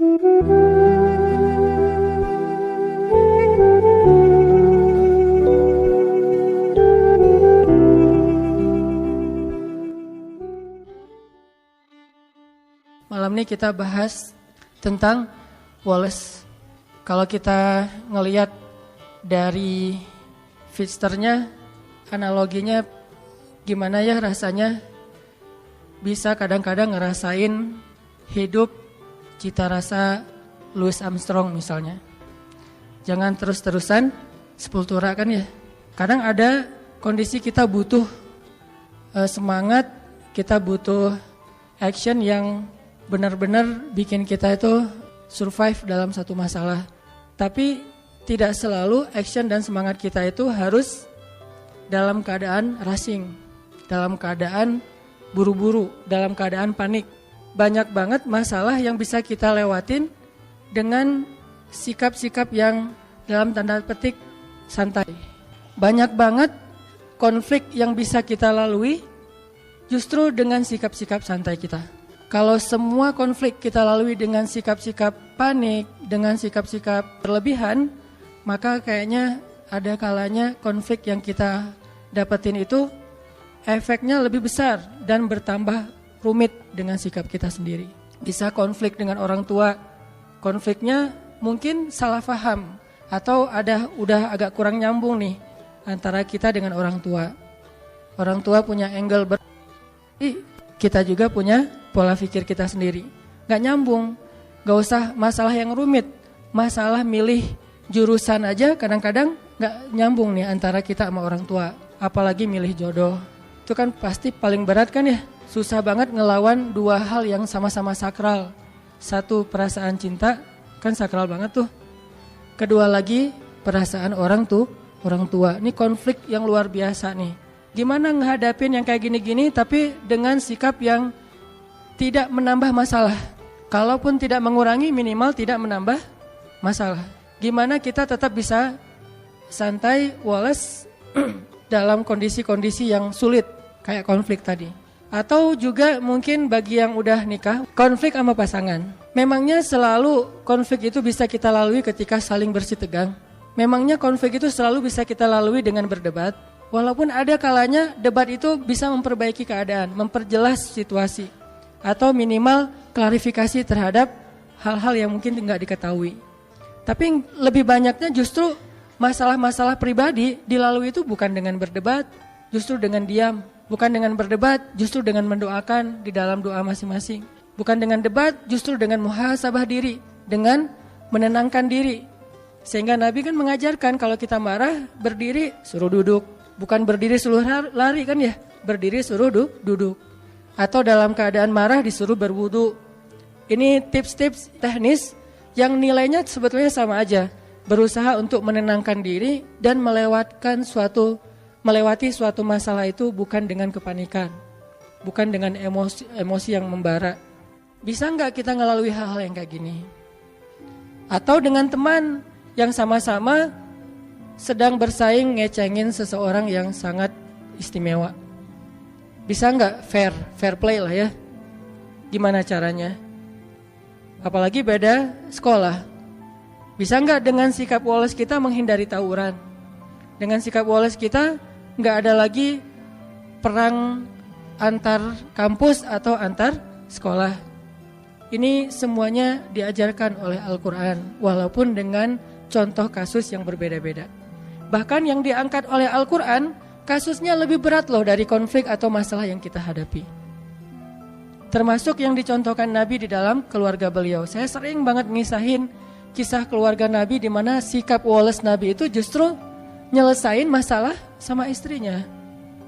Malam ini kita bahas tentang Wallace. Kalau kita ngelihat dari Pfisternya, analoginya gimana ya rasanya bisa kadang-kadang ngerasain hidup cita rasa Louis Armstrong misalnya. Jangan terus-terusan sepultura kan ya. Kadang ada kondisi kita butuh semangat, kita butuh action yang benar-benar bikin kita itu survive dalam satu masalah. Tapi tidak selalu action dan semangat kita itu harus dalam keadaan rushing, dalam keadaan buru-buru, dalam keadaan panik. Banyak banget masalah yang bisa kita lewatin dengan sikap-sikap yang dalam tanda petik santai. Banyak banget konflik yang bisa kita lalui justru dengan sikap-sikap santai kita. Kalau semua konflik kita lalui dengan sikap-sikap panik, dengan sikap-sikap berlebihan, maka kayaknya ada kalanya konflik yang kita dapetin itu efeknya lebih besar dan bertambah rumit dengan sikap kita sendiri. Bisa konflik dengan orang tua, konfliknya mungkin salah paham atau udah agak kurang nyambung nih antara kita dengan orang tua. Orang tua punya angle kita juga punya pola pikir kita sendiri. Gak nyambung, gak usah masalah yang rumit. Masalah milih jurusan aja kadang-kadang gak nyambung nih antara kita sama orang tua. Apalagi milih jodoh. Itu kan pasti paling berat kan ya. Susah banget ngelawan dua hal yang sama-sama sakral. Satu, perasaan cinta, kan sakral banget tuh. Kedua lagi, perasaan orang tua. Ini konflik yang luar biasa nih. Gimana ngehadapin yang kayak gini-gini tapi dengan sikap yang tidak menambah masalah. Kalaupun tidak mengurangi, minimal tidak menambah masalah. Gimana kita tetap bisa santai, Wallace dalam kondisi-kondisi yang sulit kayak konflik tadi. Atau juga mungkin bagi yang udah nikah, konflik sama pasangan. Memangnya selalu konflik itu bisa kita lalui ketika saling bersitegang. Memangnya konflik itu selalu bisa kita lalui dengan berdebat. Walaupun ada kalanya debat itu bisa memperbaiki keadaan, memperjelas situasi. Atau minimal klarifikasi terhadap hal-hal yang mungkin tidak diketahui. Tapi lebih banyaknya justru masalah-masalah pribadi dilalui itu bukan dengan berdebat, justru dengan diam. Bukan dengan berdebat, justru dengan mendoakan di dalam doa masing-masing. Bukan dengan debat, justru dengan muhasabah diri, dengan menenangkan diri. Sehingga Nabi kan mengajarkan kalau kita marah, berdiri suruh duduk. Bukan berdiri suruh lari kan ya, berdiri suruh duduk. Atau dalam keadaan marah disuruh berwudu. Ini tips-tips teknis yang nilainya sebetulnya sama aja. Berusaha untuk menenangkan diri dan melewati suatu masalah itu bukan dengan kepanikan. Bukan dengan emosi yang membara. Bisa nggak kita ngelalui hal-hal yang kayak gini? Atau dengan teman yang sama-sama sedang bersaing ngecengin seseorang yang sangat istimewa. Bisa nggak fair play lah ya? Gimana caranya? Apalagi beda sekolah. Bisa nggak dengan sikap Wallace kita menghindari tawuran? Dengan sikap Wallace kita nggak ada lagi perang antar kampus atau antar sekolah. Ini semuanya diajarkan oleh Al-Quran, walaupun dengan contoh kasus yang berbeda-beda. Bahkan yang diangkat oleh Al-Quran, kasusnya lebih berat loh dari konflik atau masalah yang kita hadapi. Termasuk yang dicontohkan Nabi di dalam keluarga beliau. Saya sering banget ngisahin kisah keluarga Nabi di mana sikap Wallace Nabi itu justru nyelesain masalah sama istrinya.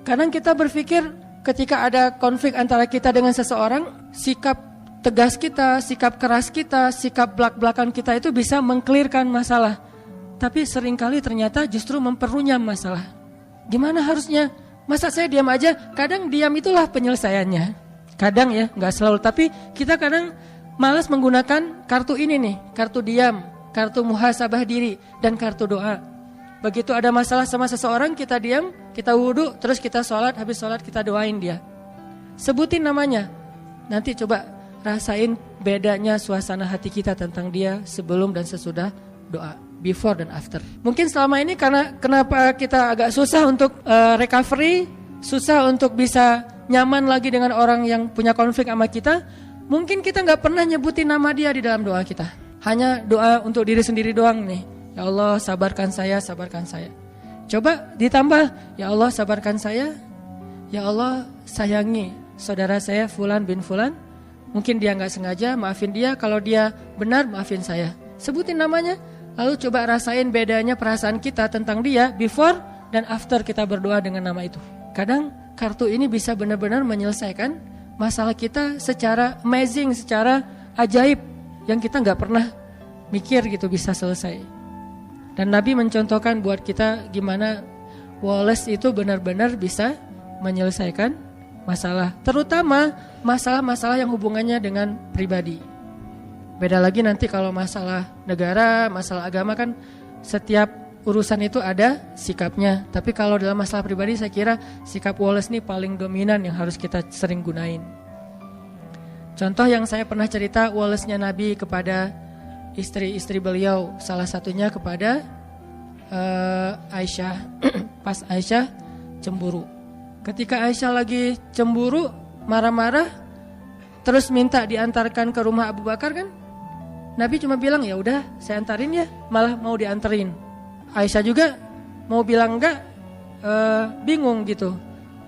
Kadang kita berpikir ketika ada konflik antara kita dengan seseorang, sikap tegas kita, sikap keras kita, sikap belak-belakan kita itu bisa mengklirkan masalah. Tapi seringkali ternyata justru memperunyam masalah. Gimana harusnya? Masa saya diam aja? Kadang diam itulah penyelesaiannya. Kadang ya, gak selalu. Tapi kita kadang malas menggunakan kartu ini nih. Kartu diam, kartu muhasabah diri, dan kartu doa. Begitu ada masalah sama seseorang, kita diam, kita wudhu, terus kita sholat, habis sholat kita doain dia. Sebutin namanya. Nanti coba rasain bedanya suasana hati kita tentang dia sebelum dan sesudah doa, before dan after. Mungkin selama ini karena kenapa kita agak susah untuk recovery, susah untuk bisa nyaman lagi dengan orang yang punya konflik sama kita. Mungkin kita gak pernah nyebutin nama dia di dalam doa kita. Hanya doa untuk diri sendiri doang nih. Ya Allah sabarkan saya, sabarkan saya. Coba ditambah, ya Allah sabarkan saya. Ya Allah sayangi saudara saya Fulan bin Fulan. Mungkin dia gak sengaja, maafin dia. Kalau dia benar, maafin saya. Sebutin namanya. Lalu coba rasain bedanya perasaan kita tentang dia before dan after kita berdoa dengan nama itu. Kadang kartu ini bisa benar-benar menyelesaikan masalah kita secara amazing, secara ajaib yang kita gak pernah mikir gitu bisa selesai. Dan Nabi mencontohkan buat kita gimana Wallace itu benar-benar bisa menyelesaikan masalah, terutama masalah-masalah yang hubungannya dengan pribadi. Beda lagi nanti kalau masalah negara, masalah agama kan setiap urusan itu ada sikapnya. Tapi kalau dalam masalah pribadi saya kira sikap Wallace ini paling dominan yang harus kita sering gunain. Contoh yang saya pernah cerita Wallace-nya Nabi kepada istri-istri beliau, salah satunya kepada Aisyah. Pas Aisyah cemburu. Ketika Aisyah lagi cemburu, marah-marah, terus minta diantarkan ke rumah Abu Bakar kan? Nabi cuma bilang ya udah saya antarin ya, malah mau dianterin. Aisyah juga mau bilang enggak, bingung gitu.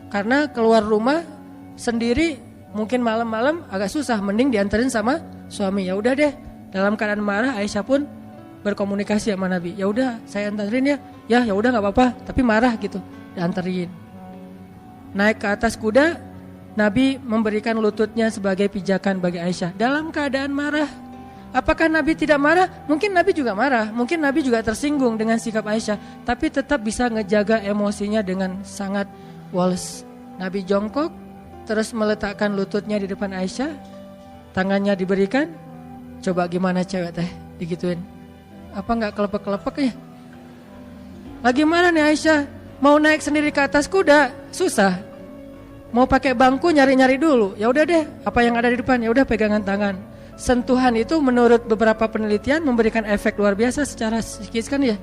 Karena keluar rumah sendiri mungkin malam-malam agak susah, mending dianterin sama suami. Ya udah deh, dalam keadaan marah Aisyah pun berkomunikasi sama Nabi. Ya udah saya anterin ya. Ya udah enggak apa-apa, tapi marah gitu, dianterin. Naik ke atas kuda, Nabi memberikan lututnya sebagai pijakan bagi Aisyah dalam keadaan marah. Apakah Nabi tidak marah? Mungkin Nabi juga marah, mungkin Nabi juga tersinggung dengan sikap Aisyah, tapi tetap bisa ngejaga emosinya dengan sangat Wallace. Nabi jongkok, terus meletakkan lututnya di depan Aisyah, tangannya diberikan. Coba gimana cewek teh digituin? Apa nggak kelepek-kelepek ya? Lagi mana nih Aisyah? Mau naik sendiri ke atas kuda susah. Mau pakai bangku nyari-nyari dulu. Ya udah deh, apa yang ada di depan ya udah pegangan tangan. Sentuhan itu menurut beberapa penelitian memberikan efek luar biasa secara psikis kan ya.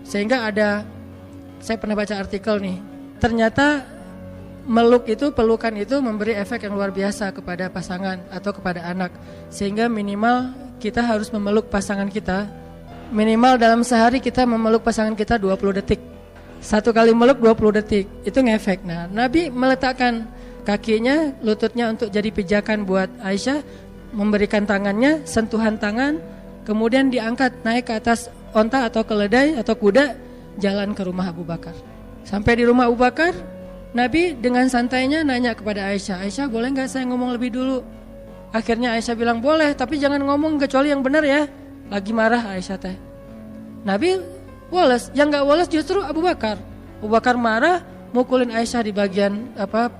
Sehingga saya pernah baca artikel nih. Ternyata pelukan itu memberi efek yang luar biasa kepada pasangan atau kepada anak. Sehingga minimal kita harus memeluk pasangan kita. Minimal dalam sehari kita memeluk pasangan kita 20 detik. Satu kali meluk 20 detik, itu ngefek. Nah, Nabi meletakkan kakinya, lututnya untuk jadi pijakan buat Aisyah, memberikan tangannya, sentuhan tangan, kemudian diangkat naik ke atas onta atau keledai atau kuda, jalan ke rumah Abu Bakar. Sampai di rumah Abu Bakar, Nabi dengan santainya nanya kepada Aisyah, Aisyah boleh gak saya ngomong lebih dulu? Akhirnya Aisyah bilang boleh, tapi jangan ngomong kecuali yang benar ya. Lagi marah Aisyah teh. Nabi Wallace, yang gak Wallace justru Abu Bakar. Abu Bakar marah, mukulin Aisyah di bagian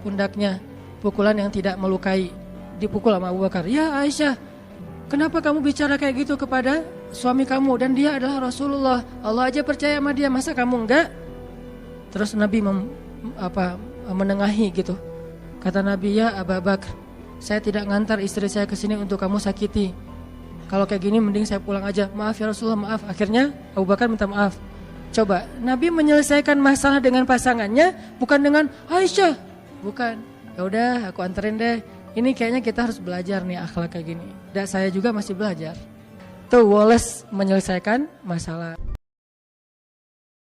pundaknya, pukulan yang tidak melukai, dipukul sama Abu Bakar. Ya Aisyah, kenapa kamu bicara kayak gitu kepada suami kamu dan dia adalah Rasulullah? Allah aja percaya sama dia, masa kamu enggak? Terus Nabi menengahi gitu. Kata Nabi, ya Abu Bakar, saya tidak ngantar istri saya ke sini untuk kamu sakiti. Kalau kayak gini mending saya pulang aja. Maaf ya Rasulullah, maaf. Akhirnya Abu Bakar minta maaf. Coba, Nabi menyelesaikan masalah dengan pasangannya bukan dengan Aisyah. Bukan. Ya udah, aku anterin deh. Ini kayaknya kita harus belajar nih akhlak kayak gini. Dan saya juga masih belajar. Tuh Wallace menyelesaikan masalah.